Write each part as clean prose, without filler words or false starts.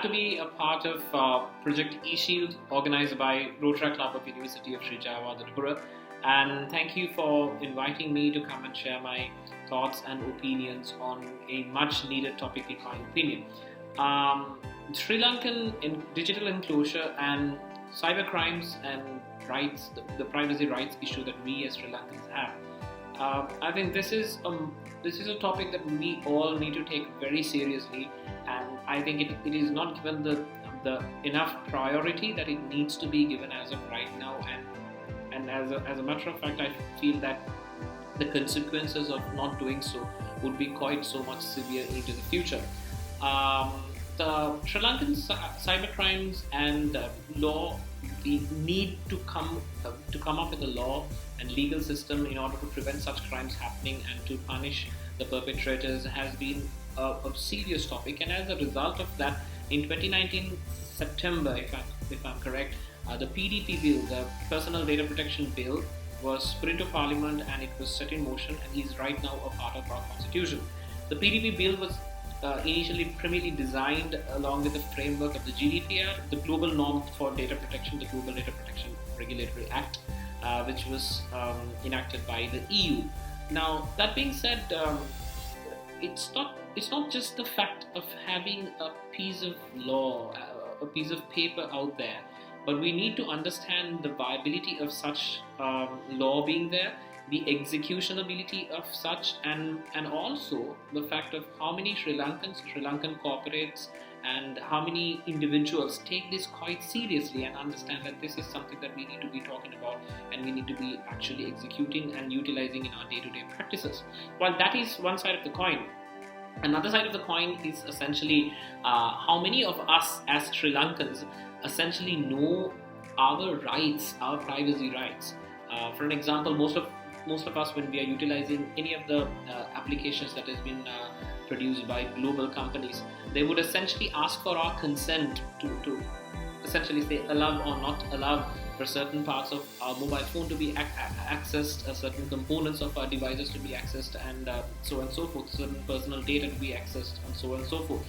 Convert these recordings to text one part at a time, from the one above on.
to be a part of Project E-Shield organized by Rotaract Club of University of Sri Lanka, and thank you for inviting me to come and share my thoughts and opinions on a much needed topic in my opinion. Sri Lankan digital enclosure and cybercrimes and rights, the privacy rights issue that we as Sri Lankans have. I think this is a topic that we all need to take very seriously, and I think it is not given the enough priority that it needs to be given as of right now. And as a matter of fact, I feel that the consequences of not doing so would be quite so much severe into the future. The Sri Lankan cybercrimes and law, we need to come up with a law and legal system in order to prevent such crimes happening and to punish the perpetrators has been a serious topic. And as a result of that, in 2019 September, if I'm correct, the PDP bill, the Personal Data Protection Bill, was put into Parliament and it was set in motion and is right now a part of our constitution. The PDP bill was initially primarily designed along with the framework of the GDPR, the global norm for data protection, the Global Data Protection Regulatory Act, which was enacted by the EU. Now, that being said, it's not just the fact of having a piece of law, a piece of paper out there, but we need to understand the viability of such law being there, the executionability of such, and also the fact of how many Sri Lankan corporates and how many individuals take this quite seriously and understand that this is something that we need to be talking about and we need to be actually executing and utilizing in our day-to-day practices. While that is one side of the coin, another side of the coin is essentially how many of us as Sri Lankans essentially know our rights, our privacy rights. For an example, most of us, when we are utilizing any of the applications that has been produced by global companies, they would essentially ask for our consent to essentially say allow or not allow for certain parts of our mobile phone to be accessed, certain components of our devices to be accessed, and so on and so forth, certain personal data to be accessed, and so on and so forth.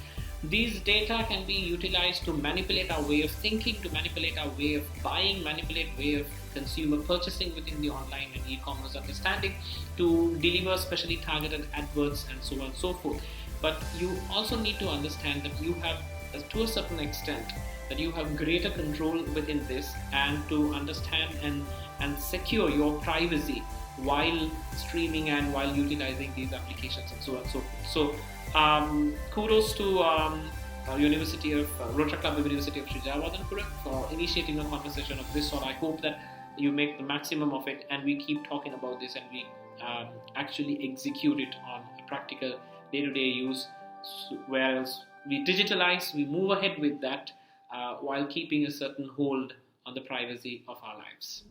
These data can be utilized to manipulate our way of thinking, to manipulate our way of buying, manipulate way of consumer purchasing within the online and e-commerce understanding, to deliver specially targeted adverts, and so on and so forth. But you also need to understand that you have, to a certain extent, that you have greater control within this, and to understand and secure your privacy while streaming and while utilizing these applications, and so on and so forth. So kudos to University of Rotaract Club of University of Sri Lanka for initiating a conversation of this sort. I hope that you make the maximum of it and we keep talking about this and we actually execute it on a practical day-to-day use, whereas we digitalize, we move ahead with that while keeping a certain hold on the privacy of our lives.